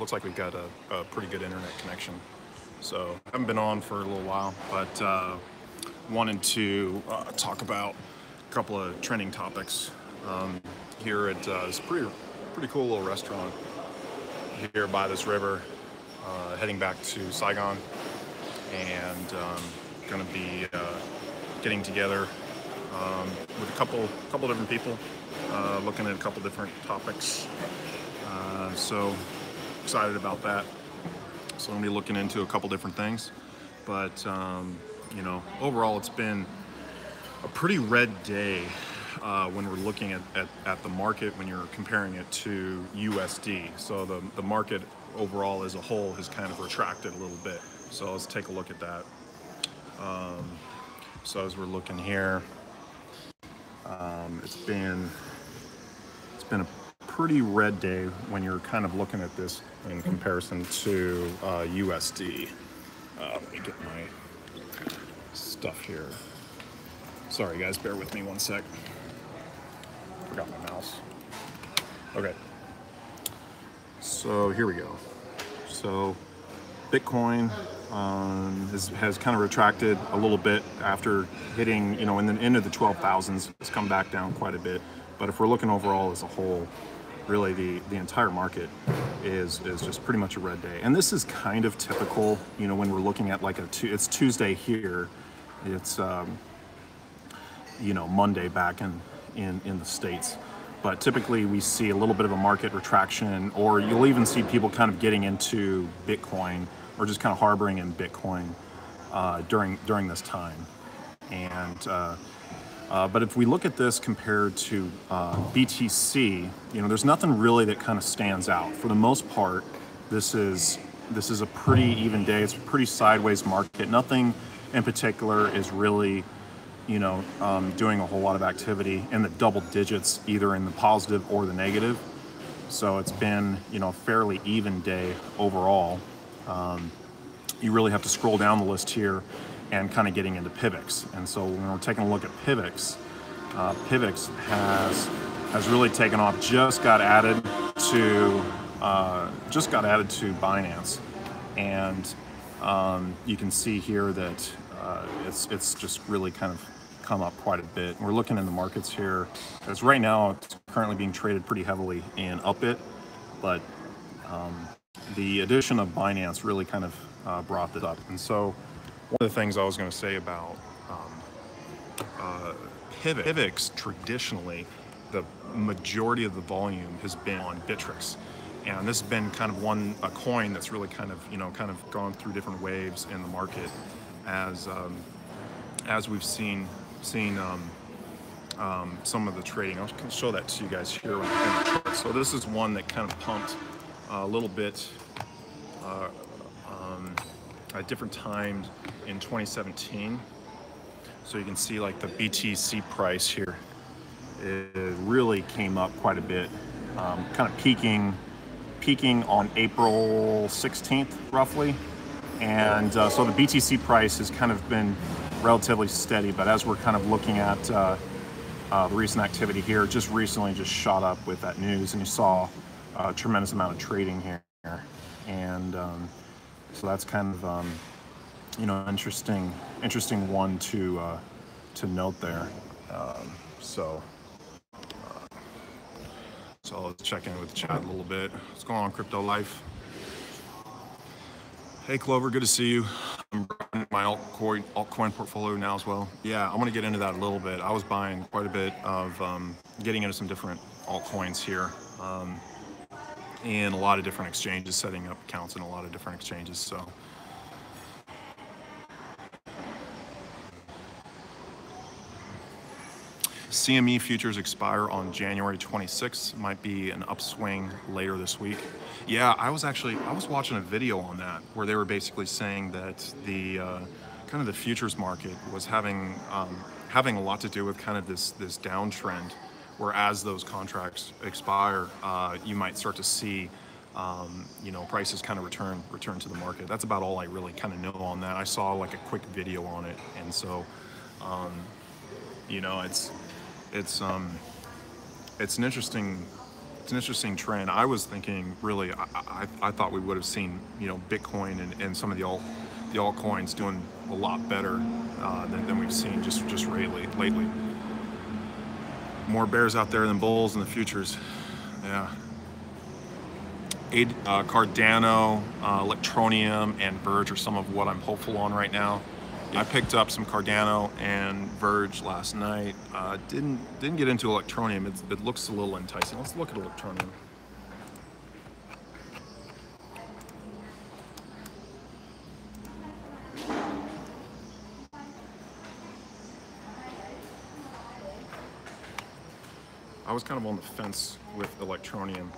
looks like we've got a pretty good internet connection. So I haven't been on for a little while, but wanted to talk about a couple of trending topics here at this pretty cool little restaurant here by this river, heading back to Saigon, and going to be getting together with a couple different people, looking at a couple different topics. So excited about that. So I'm going to be looking into a couple different things, but you know, overall it's been a pretty red day when we're looking at the market, when you're comparing it to USD. So the market overall as a whole has kind of retracted a little bit. So let's take a look at that. So as we're looking here, it's been a pretty red day when you're kind of looking at this in comparison to USD. Let me get my stuff here. Sorry guys, bear with me one sec. Forgot my mouse. Okay. So here we go. So Bitcoin has kind of retracted a little bit after hitting, you know, in the end of the 12,000s. It's come back down quite a bit. But if we're looking overall as a whole, really the entire market is just pretty much a red day. And this is kind of typical, you know, when we're looking at like it's Tuesday here. It's you know, Monday back in the States. But typically we see a little bit of a market retraction, or you'll even see people kind of getting into Bitcoin or just kind of harboring in Bitcoin during this time. And but if we look at this compared to BTC, you know, there's nothing really that kind of stands out. For the most part, this is a pretty even day. It's a pretty sideways market. Nothing in particular is really, you know, doing a whole lot of activity in the double digits, either in the positive or the negative. So it's been, you know, a fairly even day overall. You really have to scroll down the list here and kind of getting into Pivx. And so when we're taking a look at Pivx, Pivx has really taken off. Just got added to Binance, and you can see here that it's just really kind of come up quite a bit. We're looking in the markets here, as right now it's currently being traded pretty heavily in Upbit, but the addition of Binance really kind of brought this up. And so one of the things I was going to say about Pivx, traditionally, the majority of the volume has been on Bittrex. And this has been kind of a coin that's really kind of, you know, kind of gone through different waves in the market as we've seen some of the trading. I'll show that to you guys here in the chart. So this is one that kind of pumped a little bit at different times in 2017. So you can see like the BTC price here, it really came up quite a bit, kind of peaking on April 16th roughly. And so the BTC price has kind of been relatively steady, but as we're kind of looking at the recent activity here, just recently just shot up with that news, and you saw a tremendous amount of trading here. And so that's kind of, you know, interesting one to note there. So let's check in with the chat a little bit. What's going on, Crypto Life? Hey Clover, good to see you. I'm buying my altcoin portfolio now as well. Yeah, I'm gonna get into that a little bit. I was buying quite a bit of getting into some different altcoins here. In a lot of different exchanges, setting up accounts in a lot of different exchanges. So CME futures expire on January 26th. Might be an upswing later this week. Yeah, I was watching a video on that where they were basically saying that the kind of the futures market was having a lot to do with kind of this downtrend, where as those contracts expire, you might start to see you know, prices kind of return to the market. That's about all I really kind of know on that. I saw like a quick video on it, and so you know, it's an interesting it's an interesting trend. I was thinking, really, I thought we would have seen, you know, Bitcoin and some of the altcoins doing a lot better than we've seen just lately. More bears out there than bulls in the futures. Yeah. Cardano, Electroneum, and Verge are some of what I'm hopeful on right now. I picked up some Cardano and Verge last night. Didn't get into Electroneum. It looks a little enticing. Let's look at Electroneum. I was kind of on the fence with Electroneum.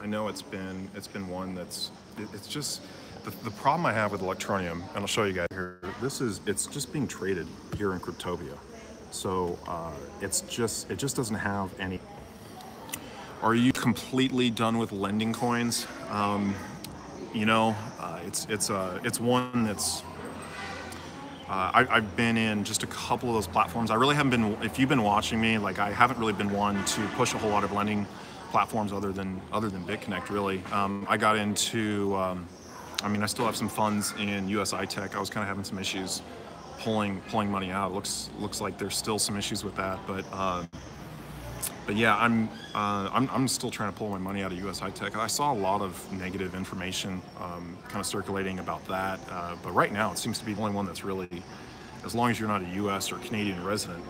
I know it's been one that's it's just the problem I have with Electroneum, and I'll show you guys here. It's just being traded here in Cryptopia, so it just doesn't have any. Are you completely done with lending coins? You know, it's one that's. I've been in just a couple of those platforms. I really haven't been, if you've been watching me, like I haven't really been one to push a whole lot of lending platforms other than BitConnect really. I got into, I mean, I still have some funds in USI Tech. I was kind of having some issues pulling money out. Looks like there's still some issues with that, but yeah, I'm still trying to pull my money out of USI Tech. I saw a lot of negative information kind of circulating about that, but right now it seems to be the only one that's really, as long as you're not a US or Canadian resident,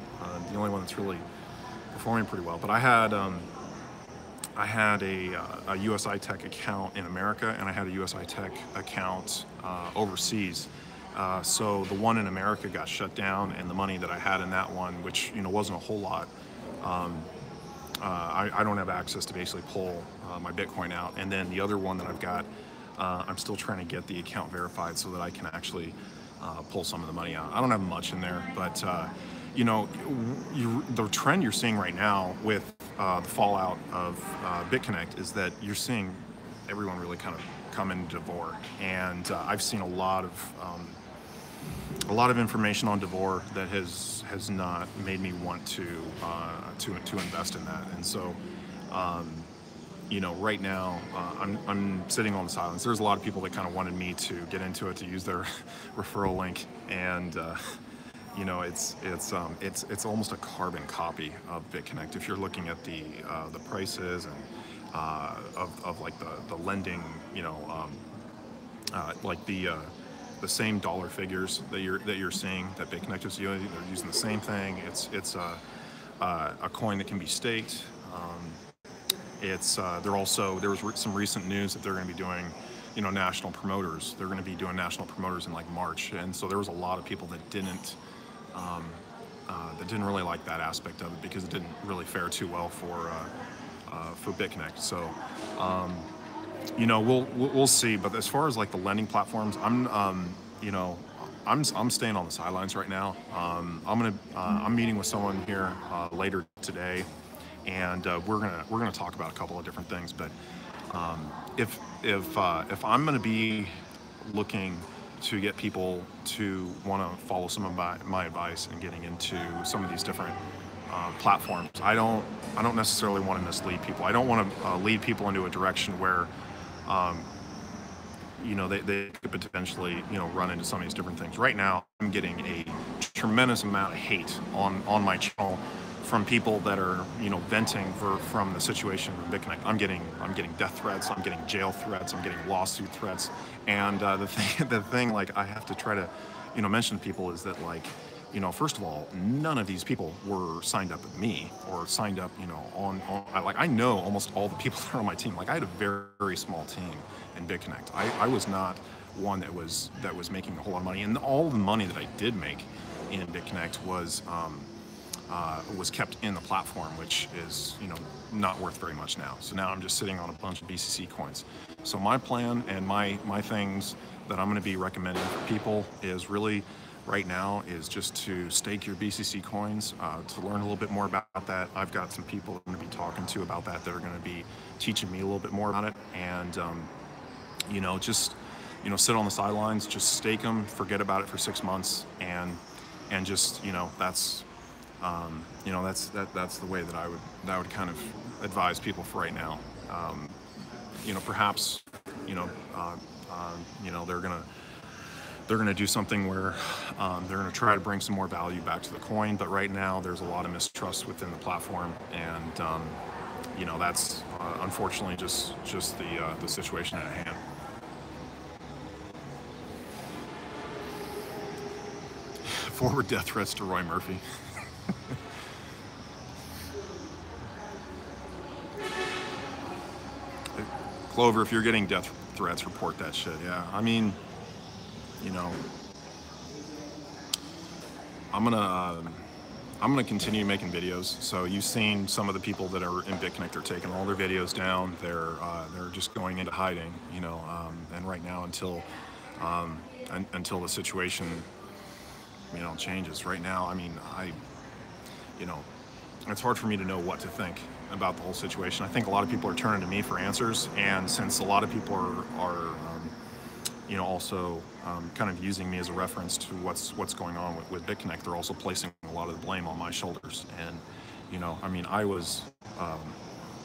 the only one that's really performing pretty well. But I had a USI Tech account in America, and I had a USI Tech account overseas. So the one in America got shut down, and the money that I had in that one, which wasn't a whole lot, I don't have access to basically pull my Bitcoin out. And then the other one that I've got, I'm still trying to get the account verified so that I can actually pull some of the money out. I don't have much in there, but the trend you're seeing right now with the fallout of BitConnect is that you're seeing everyone really kind of come into Devore, and I've seen a lot of information on Devore that has not made me want to invest in that. And so right now I'm sitting on the sidelines. There's a lot of people that kind of wanted me to get into it, to use their referral link, and it's almost a carbon copy of BitConnect if you're looking at the prices and of like the lending, like the same dollar figures that you're seeing that BitConnect is using. They're using the same thing. It's a coin that can be staked. There was some recent news that they're going to be doing, national promoters. They're going to be doing national promoters in like March, and so there was a lot of people that didn't really like that aspect of it because it didn't really fare too well for BitConnect. So we'll see. But as far as like the lending platforms, I'm staying on the sidelines right now. I'm meeting with someone here later today, and we're gonna talk about a couple of different things. But if I'm gonna be looking to get people to want to follow some of my advice and getting into some of these different platforms, I don't necessarily want to mislead people. I don't want to lead people into a direction where they could potentially run into some of these different things. Right now I'm getting a tremendous amount of hate on my channel from people that are venting from the situation with BitConnect. I'm getting death threats, I'm getting jail threats, I'm getting lawsuit threats, and the thing like I have to try to mention to people is that, like, first of all, none of these people were signed up with me or signed up I know almost all the people that are on my team. Like, I had a very, very small team in BitConnect. I was not one that was making a whole lot of money, and all the money that I did make in BitConnect was kept in the platform, which is not worth very much now. So now I'm just sitting on a bunch of BCC coins. So my plan and my things that I'm going to be recommending for people is really right now is just to stake your BCC coins, to learn a little bit more about that. I've got some people I'm going to be talking to about that are going to be teaching me a little bit more about it, and just sit on the sidelines, just stake them, forget about it for 6 months, and just that's You know, that's the way that I would kind of advise people for right now. You know, perhaps, you know, you know, they're gonna do something where they're gonna try to bring some more value back to the coin. But right now, there's a lot of mistrust within the platform, and you know, that's unfortunately just the situation at hand. Forward death threats to Roy Murphy. Clover, if you're getting death threats, report that shit. Yeah, I mean, you know, I'm gonna continue making videos. So you've seen some of the people that are in BitConnect are taking all their videos down. They're just going into hiding, you know. And right now, until the situation, you know, changes. Right now, I mean, you know, it's hard for me to know what to think about the whole situation. I think a lot of people are turning to me for answers, and since a lot of people are you know, also kind of using me as a reference to what's going on with BitConnect, they're also placing a lot of the blame on my shoulders. And you know, I mean, I was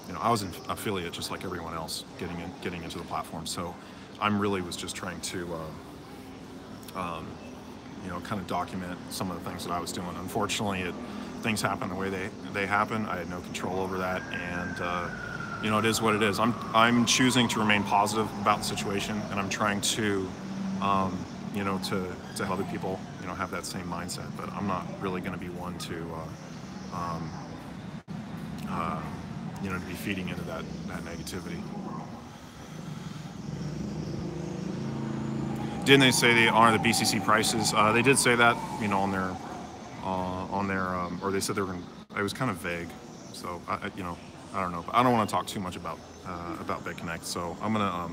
you know, I was an affiliate just like everyone else getting into the platform. So I'm really was just trying to you know, kind of document some of the things that I was doing. Unfortunately, things happen the way they happen. I had no control over that, and you know, it is what it is. I'm choosing to remain positive about the situation, and I'm trying to you know, to help other people, you know, have that same mindset. But I'm not really going to be one to you know, to be feeding into that negativity. Didn't they say they honor the BCC prices? They did say that, you know, on their or they said they were going to, it was kind of vague. So, you know, I don't know. But I don't want to talk too much about BitConnect. So I'm gonna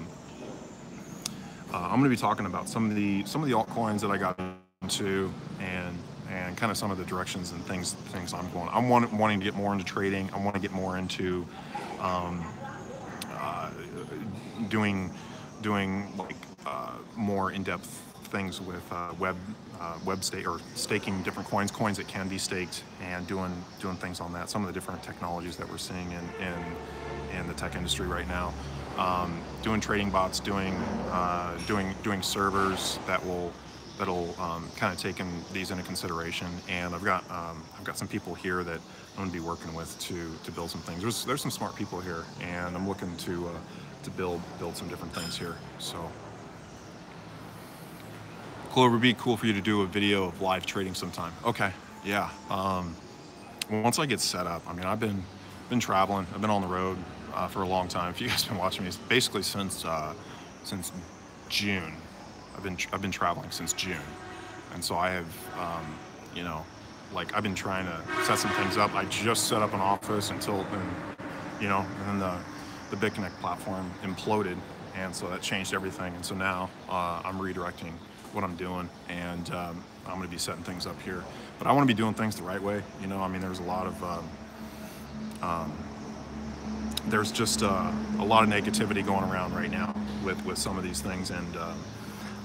be talking about some of the altcoins that I got into, and kind of some of the directions and things I'm going. I'm wanting to get more into trading. I want to get more into doing like more in-depth things with web stake or staking different coins that can be staked, and doing things on that. Some of the different technologies that we're seeing in the tech industry right now. Doing trading bots, doing servers that'll kind of taking these into consideration. And I've got some people here that I'm going to be working with to build some things. There's some smart people here, and I'm looking to build some different things here. So, Clover, would be cool for you to do a video of live trading sometime. Okay, yeah. Once I get set up, I mean, I've been traveling. I've been on the road for a long time. If you guys have been watching me, it's basically since June. I've been traveling since June, and so I have, you know, like I've been trying to set some things up. I just set up an office you know, and then the BitConnect platform imploded, and so that changed everything. And so now I'm redirecting what I'm doing, and I'm going to be setting things up here. But I want to be doing things the right way. You know, I mean, there's a lot of there's just a lot of negativity going around right now with some of these things, and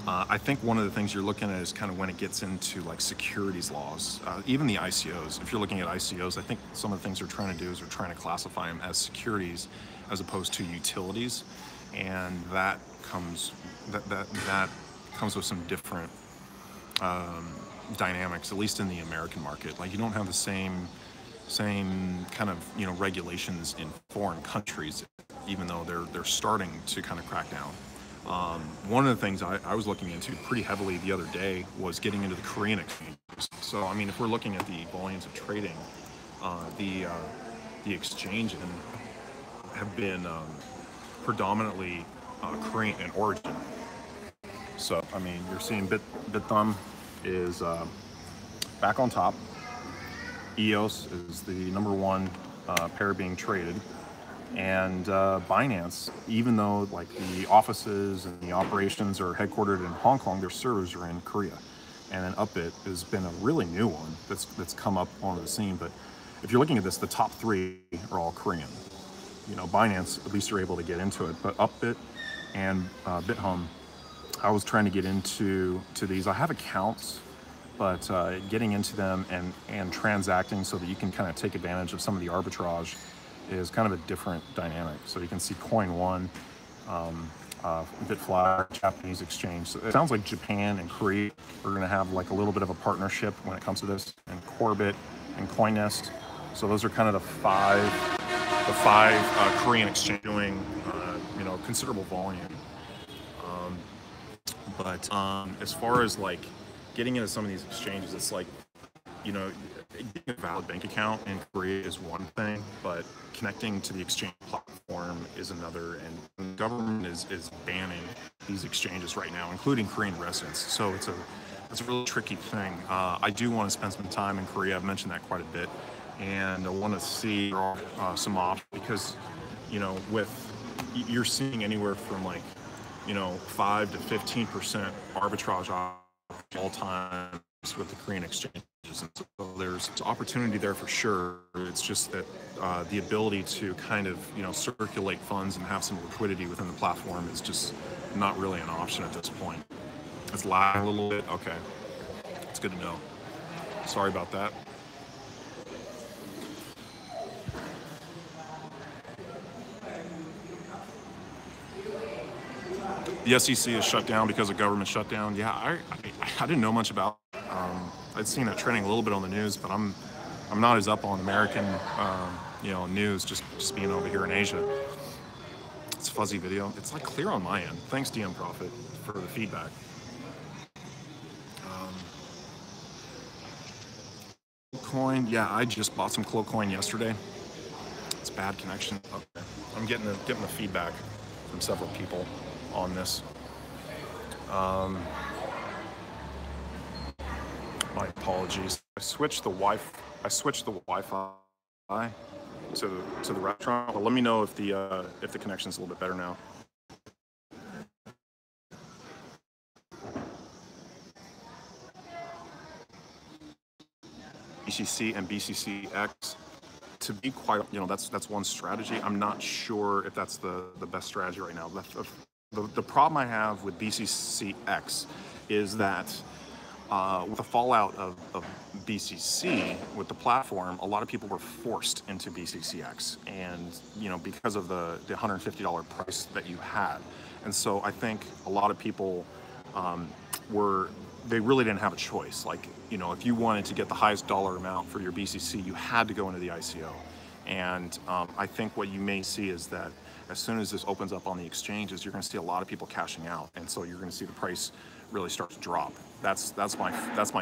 I think one of the things you're looking at is kind of when it gets into like securities laws, even the ICOs. If you're looking at ICOs, I think some of the things they're trying to do is they're trying to classify them as securities as opposed to utilities, and that comes with some different dynamics, at least in the American market. Like, you don't have the same kind of, you know, regulations in foreign countries, even though they're starting to kind of crack down. One of the things I was looking into pretty heavily the other day was getting into the Korean exchanges. So, I mean, if we're looking at the volumes of trading, the exchanges have been predominantly Korean in origin. So, I mean, you're seeing BitThumb is back on top. EOS is the #1 pair being traded. And Binance, even though like the offices and the operations are headquartered in Hong Kong, their servers are in Korea. And then Upbit has been a really new one that's come up onto the scene. But if you're looking at this, the top 3 are all Korean. You know, Binance, at least you're able to get into it. But Upbit and BitHum, I was trying to get into these. I have accounts but getting into them and transacting so that you can kind of take advantage of some of the arbitrage is kind of a different dynamic. So you can see Coin One, Bitfly, Japanese exchange. So it sounds like Japan and Korea are going to have like a little bit of a partnership when it comes to this, and Corbit and CoinNest. So those are kind of the five Korean exchange doing considerable volume. But as far as like getting into some of these exchanges, it's like, getting a valid bank account in Korea is one thing, but connecting to the exchange platform is another. And the government is banning these exchanges right now, including Korean residents. So it's a really tricky thing. I do want to spend some time in Korea. I've mentioned that quite a bit, and I want to see some options because, you're seeing anywhere from like 5 to 15% arbitrage all times with the Korean exchanges, and so there's opportunity there for sure. It's just that the ability to kind of circulate funds and have some liquidity within the platform is just not really an option at this point. It's lagging a little bit. Okay, it's good to know. Sorry about that. The SEC is shut down because of government shutdown. Yeah, I didn't know much about it. I'd seen that trending a little bit on the news, but I'm not as up on American news, just being over here in Asia. It's a fuzzy video. It's like clear on my end. Thanks DM Profit for the feedback. Coin, yeah, I just bought some Coin yesterday. It's bad connection. Okay, I'm getting the feedback from several people on this. My apologies. I switched the Wi-Fi to the restaurant. But let me know if the connection's a little bit better now. BCC and BCCX. To be quite, that's one strategy. I'm not sure if that's the best strategy right now. The problem I have with BCCX is that with the fallout of BCC with the platform, a lot of people were forced into BCCX, and because of the $150 price that you had, and so I think a lot of people they really didn't have a choice. Like, if you wanted to get the highest dollar amount for your BCC, you had to go into the ICO. And I think what you may see is that as soon as this opens up on the exchanges, you're going to see a lot of people cashing out, and so you're going to see the price really start to drop. That's my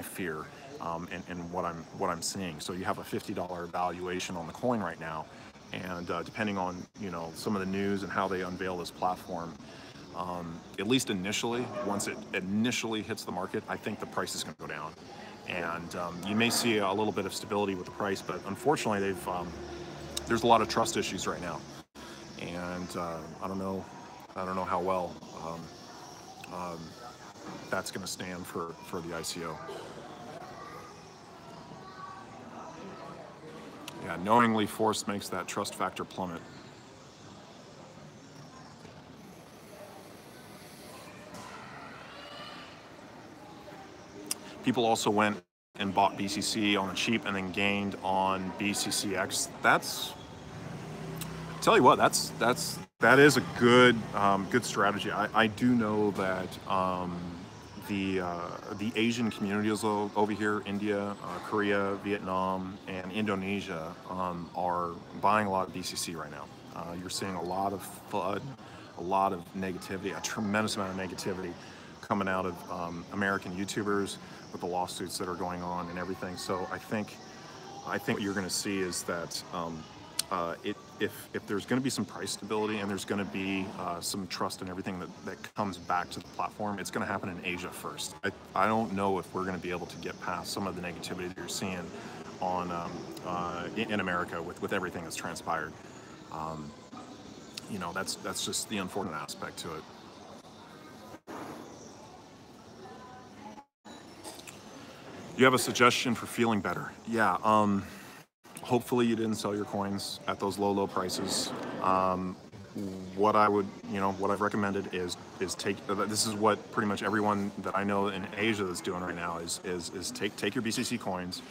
fear, and what I'm seeing. So you have a $50 valuation on the coin right now, and depending on some of the news and how they unveil this platform. At least initially, once it initially hits the market, I think the price is going to go down, and you may see a little bit of stability with the price. But unfortunately, there's a lot of trust issues right now, and I don't know how well that's going to stand for the ICO. Yeah, knowingly forced makes that trust factor plummet. People also went and bought BCC on the cheap and then gained on BCCX. Tell you what, that is a good strategy. I do know that the Asian communities over here, India, Korea, Vietnam, and Indonesia, are buying a lot of BCC right now. You're seeing a lot of FUD, a lot of negativity, a tremendous amount of negativity coming out of American YouTubers with the lawsuits that are going on and everything. So I think what you're going to see is that if there's going to be some price stability and there's going to be some trust and everything that comes back to the platform, it's going to happen in Asia first. I don't know if we're going to be able to get past some of the negativity that you're seeing on in America with everything that's transpired. That's just the unfortunate aspect to it. You have a suggestion for feeling better? Yeah. Hopefully you didn't sell your coins at those low prices. what I would, what I've recommended is take. This is what pretty much everyone that I know in Asia that's doing right now is take your BCC coins,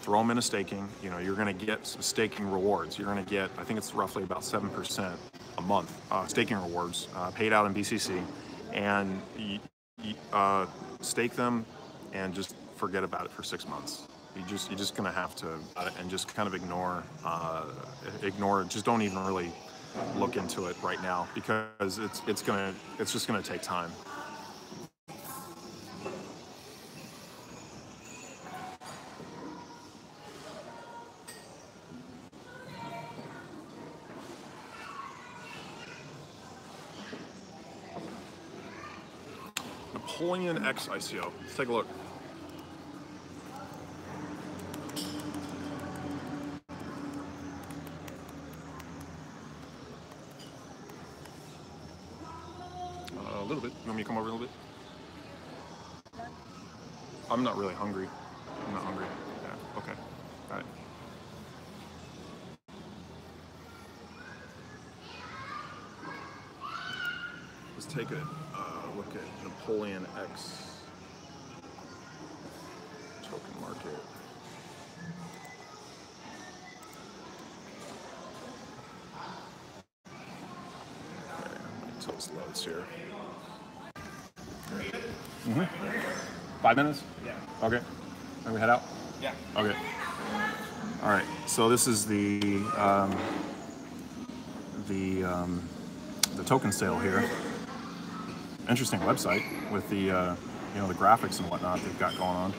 throw them into staking. You're going to get some staking rewards. You're going to get, I think it's roughly about 7% a month staking rewards paid out in BCC, and stake them and just forget about it for 6 months. You're just gonna have to and just kind of ignore it. Just don't even really look into it right now, because it's just gonna take time. Napoleon X ICO. Let's take a look. A little bit. You want me to come over a little bit? I'm not really hungry. I'm not hungry. Yeah. Okay. All right. Let's take a look at Napoleon X token market. Okay, until this loads here. 5 minutes? Yeah. Okay. Can we head out? Yeah. Okay. All right. So this is the token sale here. Interesting website with the the graphics and whatnot they've got going on.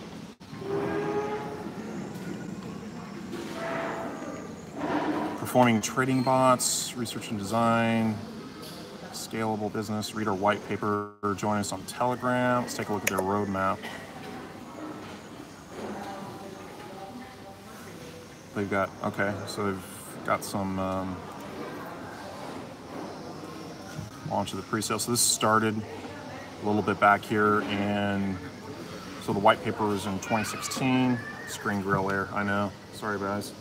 Performing trading bots, research and design, scalable business. Read our white paper. Join us on Telegram. Let's take a look at their roadmap. They've got, okay, so they've got some launch of the pre-sale. So this started a little bit back here, and so the white paper was in 2016. Screen grill there, I know. Sorry, guys.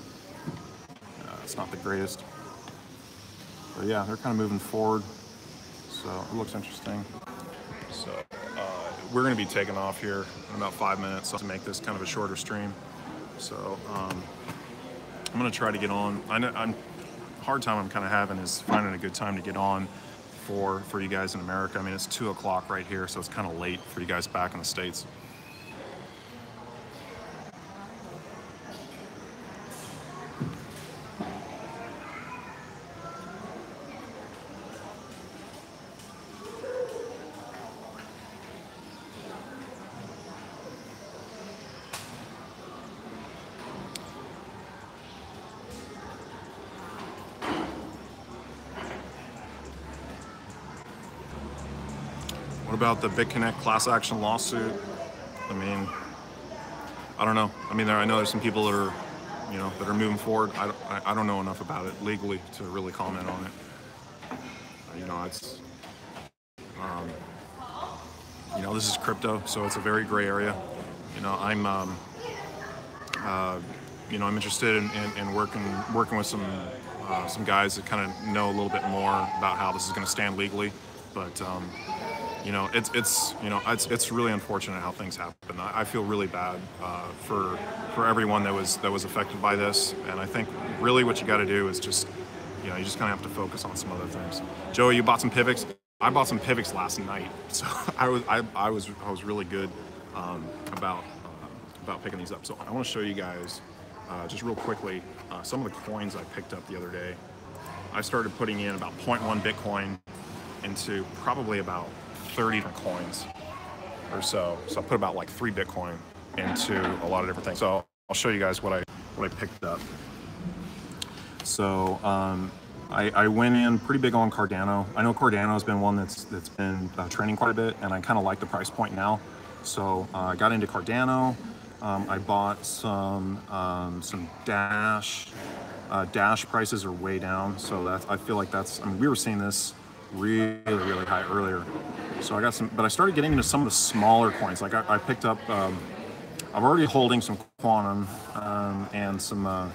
It's not the greatest. But yeah, they're kind of moving forward. So it looks interesting. So we're going to be taking off here in about 5 minutes to make this kind of a shorter stream. So I'm going to try to get on. I know hard time I'm kind of having is finding a good time to get on for you guys in America. I mean, it's 2 o'clock right here, so it's kind of late for you guys back in the States. What about the BitConnect class action lawsuit? I mean, I don't know. I mean, I know there's some people that are, that are moving forward. I don't know enough about it legally to really comment on it. It's, this is crypto, so it's a very gray area. I'm interested in working with some guys that kind of know a little bit more about how this is going to stand legally, but. It's really unfortunate how things happen. I feel really bad for everyone that was affected by this, and I think really what you got to do is just you just kind of have to focus on some other things. Joey, you bought some Pivx. I bought some Pivx last night, so I was really good about picking these up. So I want to show you guys just real quickly some of the coins I picked up the other day. I started putting in about 0.1 Bitcoin into probably about 30 different coins or so. So I put about like 3 Bitcoin into a lot of different things. So I'll show you guys what I picked up. So I went in pretty big on Cardano. I know Cardano has been one that's been trending quite a bit, and I kind of like the price point now. So I got into Cardano. I bought some Dash. Dash prices are way down, so I feel like we were seeing this really high earlier. So I got some, but I started getting into some of the smaller coins. Like I picked up, I'm already holding some Quantum and some, I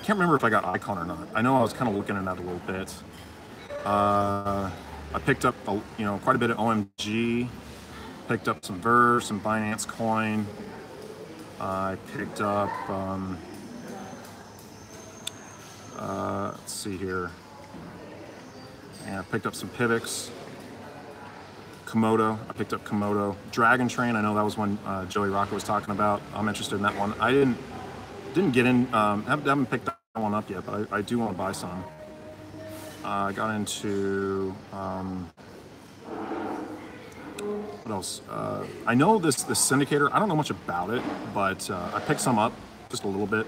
can't remember if I got Icon or not. I know I was kind of looking at that a little bit. I picked up quite a bit of OMG. Picked up some Verve, some Binance coin. I picked up let's see here. And I picked up some Pivx. Komodo, I picked up Komodo. Dragon Train, I know that was one Joey Rocco was talking about. I'm interested in that one. I didn't get in, haven't picked that one up yet, but I do want to buy some. I got into, what else? I know this syndicator, I don't know much about it, but I picked some up, just a little bit,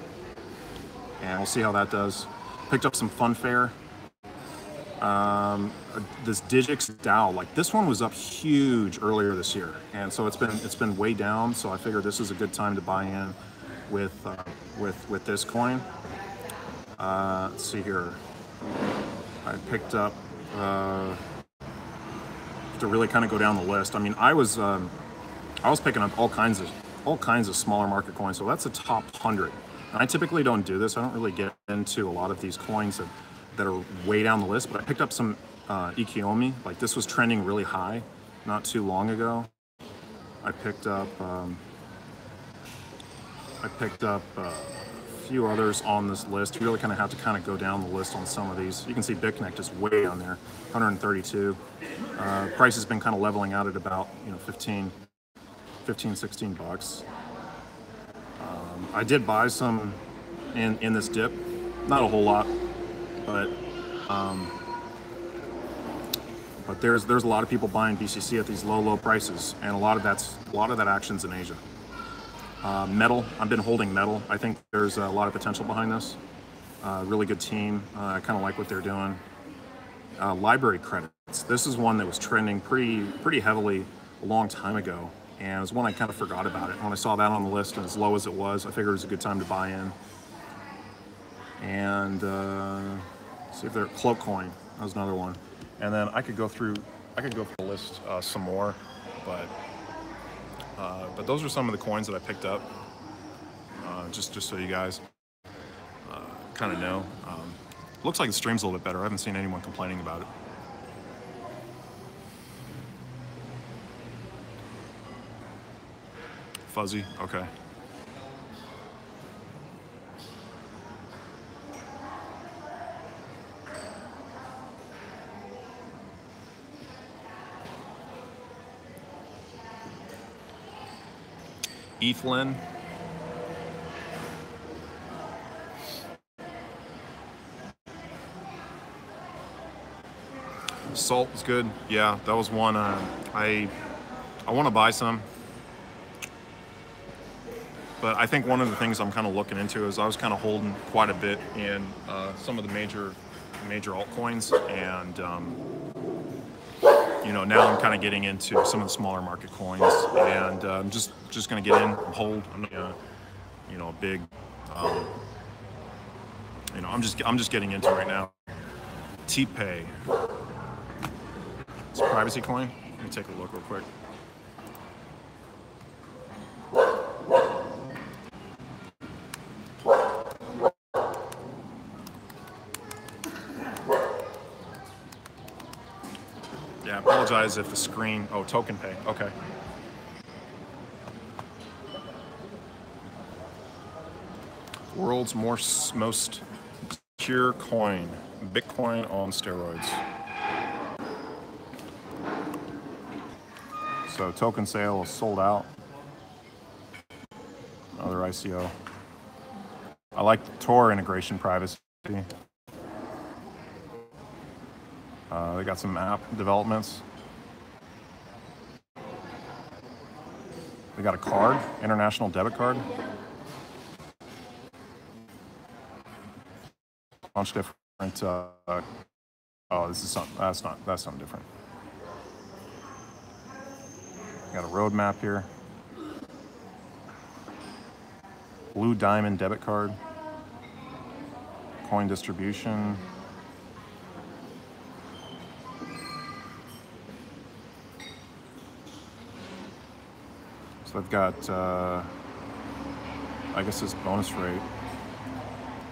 and we'll see how that does. Picked up some Funfair. This Digix DAO, like this one was up huge earlier this year, and so it's been way down. So I figured this is a good time to buy in with this coin. Let's see here. I picked up to really kind of go down the list. I mean, I was picking up all kinds of smaller market coins. So that's a top 100. And I typically don't do this. I don't really get into a lot of these coins that are way down the list, but I picked up some Ikiomi. Like this was trending really high not too long ago. I picked up a few others on this list. You really kind of have to go down the list on some of these. You can see BitConnect is way down there, 132. Price has been kind of leveling out at about 15, 16 bucks. I did buy some in this dip, not a whole lot. But there's a lot of people buying BCC at these low prices, and a lot of that action's in Asia. Metal, I've been holding Metal. I think there's a lot of potential behind this. Really good team. I kind of like what they're doing. Library credits. This is one that was trending pretty heavily a long time ago, and it was one I kind of forgot about it. When I saw that on the list and as low as it was, I figured it was a good time to buy in. And see if they're Cloak Coin. That was another one. And then I could go through the list some more, but those are some of the coins that I picked up. Just so you guys kind of know. Looks like the stream's a little bit better. I haven't seen anyone complaining about it. Fuzzy, okay. Ethlin. Salt is good. Yeah, that was one I want to buy some. But I think one of the things I'm kind of looking into is I was kind of holding quite a bit in some of the major altcoins, and now I'm kind of getting into some of the smaller market coins, and I'm just going to get in and hold. I'm not a big, I'm just getting into right now. TPay. It's a privacy coin. Let me take a look real quick. Yeah, I apologize if the screen, token pay, okay. World's most secure coin, Bitcoin on steroids. So token sale is sold out. Another ICO. I like the Tor integration privacy. They got some app developments. They got a card, international debit card. Bunch different. This is something. That's something different. Got a roadmap here. Blue Diamond debit card. Coin distribution. So I've got, I guess this bonus rate.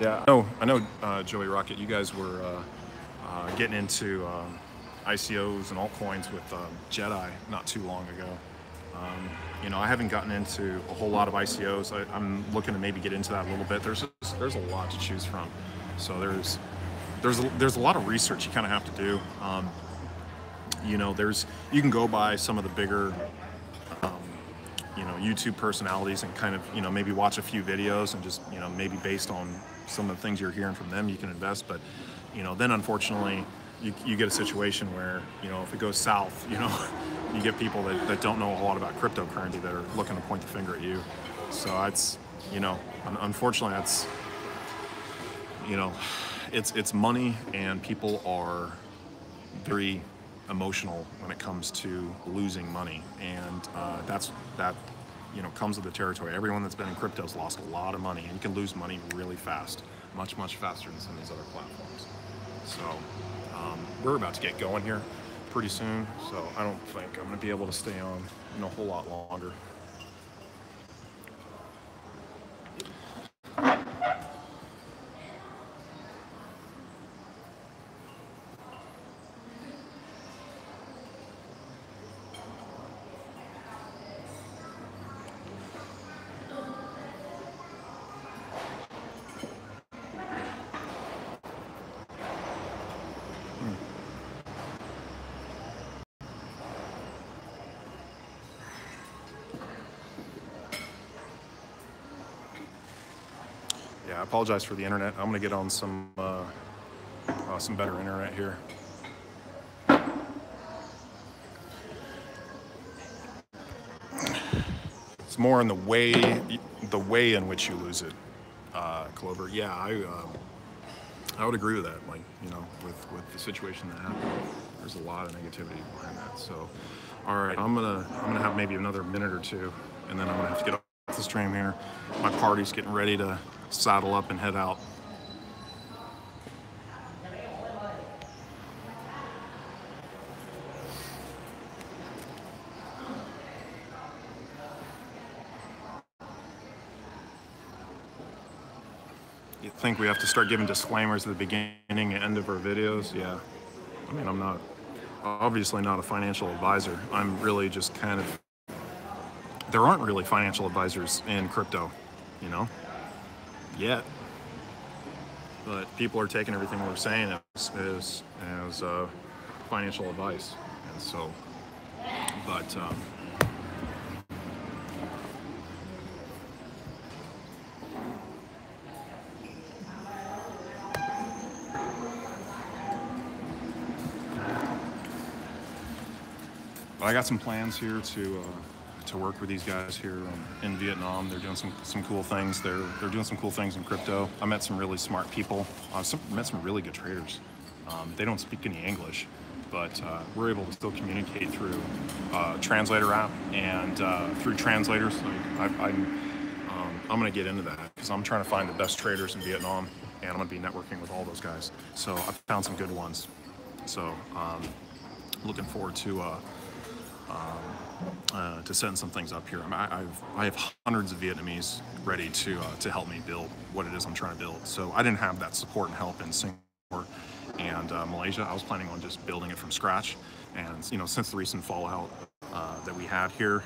Yeah, I know, Joey Rocket, you guys were getting into ICOs and altcoins with Jedi not too long ago. You know, I haven't gotten into a whole lot of ICOs. I'm looking to maybe get into that a little bit. There's a lot to choose from. So there's a lot of research you kind of have to do. You know, you can go by some of the bigger, you know, YouTube personalities and kind of, you know, maybe watch a few videos and just, you know, maybe based on some of the things you're hearing from them, you can invest. But, you know, then unfortunately, you get a situation where, you know, if it goes south, you know, you get people that don't know a lot about cryptocurrency that are looking to point the finger at you. So it's, you know, unfortunately, that's, you know, it's money, and people are very emotional when it comes to losing money, and that you know, comes with the territory. Everyone that's been in crypto has lost a lot of money, and you can lose money really fast, much faster than some of these other platforms. So we're about to get going here pretty soon, so I don't think I'm going to be able to stay on, you know, a whole lot longer. Yeah, I apologize for the internet. I'm gonna get on some better internet here. It's more in the way in which you lose it, Clover. Yeah, I would agree with that. Like, you know, with the situation that happened, there's a lot of negativity behind that. So, all right, I'm gonna have maybe another minute or two, and then I'm gonna have to get off the stream here. My party's getting ready to saddle up and head out. You think we have to start giving disclaimers at the beginning and end of our videos? Yeah. I mean, I'm obviously not a financial advisor. I'm really just kind of, there aren't really financial advisors in crypto, you know, yet. But people are taking everything we're saying as financial advice. And so, but I got some plans here to work with these guys here in Vietnam. They're doing some cool things. They're doing some cool things in crypto. I met some really smart people. Met some really good traders. They don't speak any English, but we're able to still communicate through translator app and through translators. Like I'm going to get into that because I'm trying to find the best traders in Vietnam, and I'm going to be networking with all those guys. So I found some good ones. So looking forward to setting some things up here. I have hundreds of Vietnamese ready to help me build what it is I'm trying to build. So I didn't have that support and help in Singapore and Malaysia. I was planning on just building it from scratch. And you know, since the recent fallout that we had here,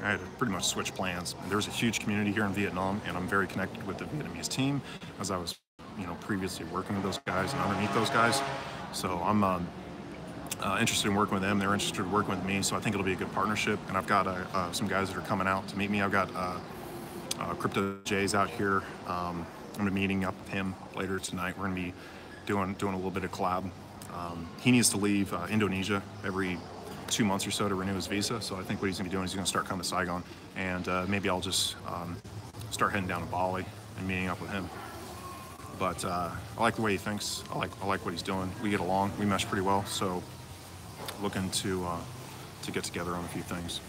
I had to pretty much switch plans. There's a huge community here in Vietnam, and I'm very connected with the Vietnamese team, as I was, you know, previously working with those guys and underneath those guys. So I'm interested in working with them. They're interested in working with me, so I think it'll be a good partnership. And I've got some guys that are coming out to meet me. I've got Crypto J's out here. I'm gonna be meeting up with him later tonight. We're gonna be doing a little bit of collab. He needs to leave Indonesia every 2 months or so to renew his visa. So I think what he's gonna be doing is he's gonna start coming to Saigon, and maybe I'll just start heading down to Bali and meeting up with him. But I like the way he thinks. I like what he's doing. We get along. We mesh pretty well. So looking to get together on a few things.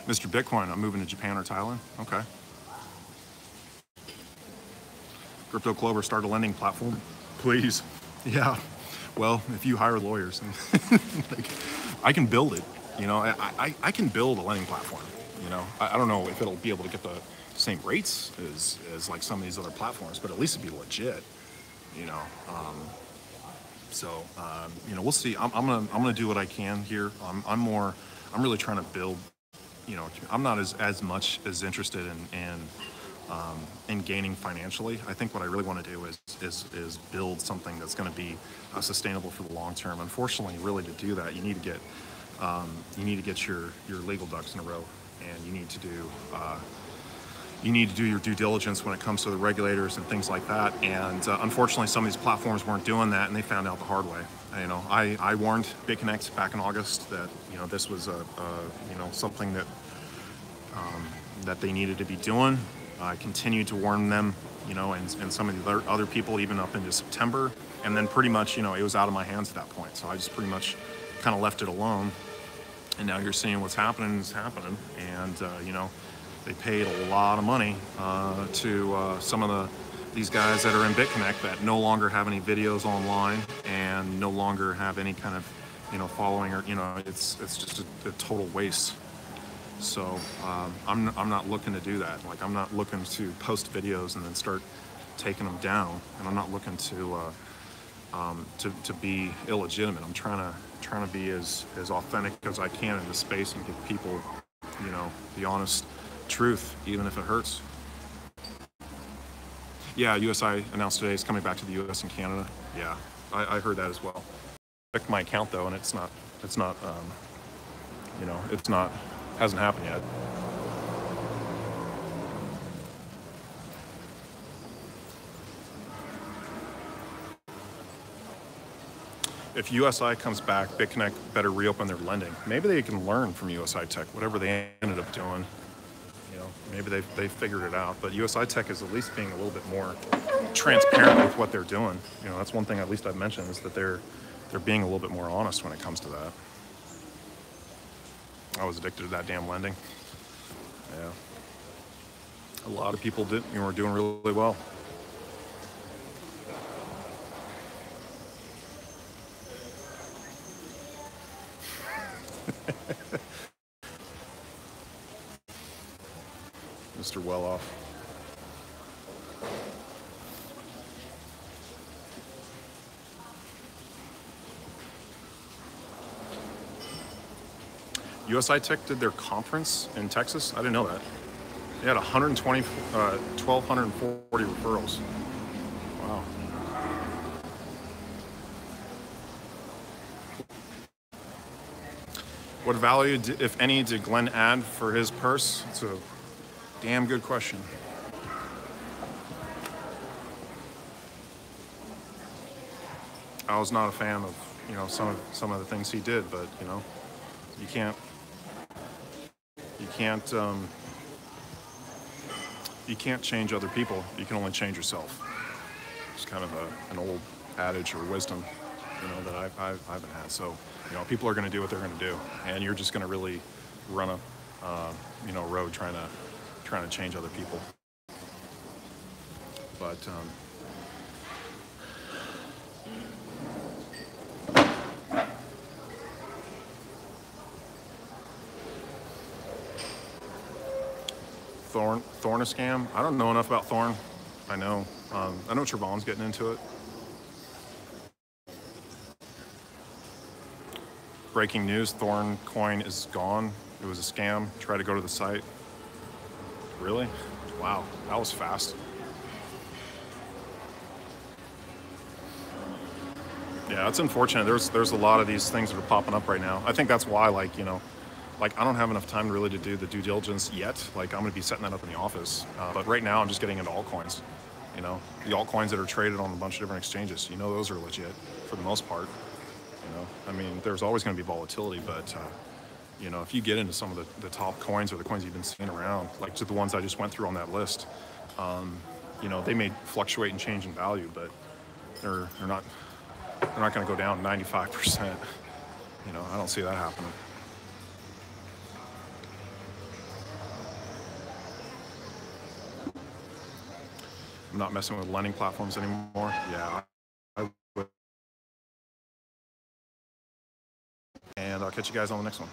Mr. Bitcoin, I'm moving to Japan or Thailand. Okay. Crypto Clover, start a lending platform, please. Yeah. Well, if you hire lawyers, like, I can build it. You know, I can build a lending platform. You know, I don't know if it'll be able to get same rates as like some of these other platforms, but at least it'd be legit, you know. You know, we'll see. I'm gonna do what I can here. I'm really trying to build. You know, I'm not as much as interested in gaining financially. I think what I really want to do is build something that's going to be sustainable for the long term. Unfortunately, really to do that, you need to get your legal ducks in a row, and you need to do your due diligence when it comes to the regulators and things like that. And unfortunately, some of these platforms weren't doing that, and they found out the hard way. You know, I warned BitConnect back in August that, you know, this was you know, something that they needed to be doing. I continued to warn them, you know, and some of the other people even up into September, and then pretty much, you know, it was out of my hands at that point. So I just pretty much kind of left it alone. And now you're seeing what's happening is happening, and you know, they paid a lot of money to some of these guys that are in BitConnect that no longer have any videos online and no longer have any kind of, you know, following, or, you know, it's just a total waste. So I'm not looking to do that. Like, I'm not looking to post videos and then start taking them down, and I'm not looking to be illegitimate. I'm trying to be as authentic as I can in this space and give people, you know, the honest truth, even if it hurts. Yeah, USI announced today it's coming back to the US and Canada. Yeah, I heard that as well. Checked my account though, and it's not you know, hasn't happened yet. If USI comes back, BitConnect better reopen their lending. Maybe they can learn from USI Tech, whatever they ended up doing. You know, maybe they figured it out. But USI Tech is at least being a little bit more transparent with what they're doing. You know, that's one thing at least I've mentioned, is that they're being a little bit more honest when it comes to that. I was addicted to that damn lending. Yeah. A lot of people were doing really well. Mr. Well-off. USI Tech did their conference in Texas. I didn't know that. They had 1,240 referrals. Wow. What value, if any, did Glenn add for his purse? It's a damn good question. I was not a fan of, you know, some of the things he did, but, you know, you can't change other people. You can only change yourself. It's kind of an old adage or wisdom, you know, that I haven't had. So, you know, people are going to do what they're going to do, and you're just going to really run a you know, road trying to change other people. But Thorn a scam? I don't know enough about Thorn. I know Trevon's getting into it. Breaking news, Thorn coin is gone. It was a scam. Try to go to the site. Really? Wow, that was fast. Yeah, it's unfortunate. There's a lot of these things that are popping up right now. I think that's why, like, you know, like, I don't have enough time really to do the due diligence yet. Like, I'm going to be setting that up in the office. But right now, I'm just getting into altcoins. You know, the altcoins that are traded on a bunch of different exchanges. You know, those are legit for the most part. You know, I mean, there's always going to be volatility, but you know, if you get into some of the top coins or the coins you've been seeing around, like just the ones I just went through on that list, you know, they may fluctuate and change in value, but they're not going to go down 95%. You know, I don't see that happening. I'm not messing with lending platforms anymore. Yeah, I would. And I'll catch you guys on the next one.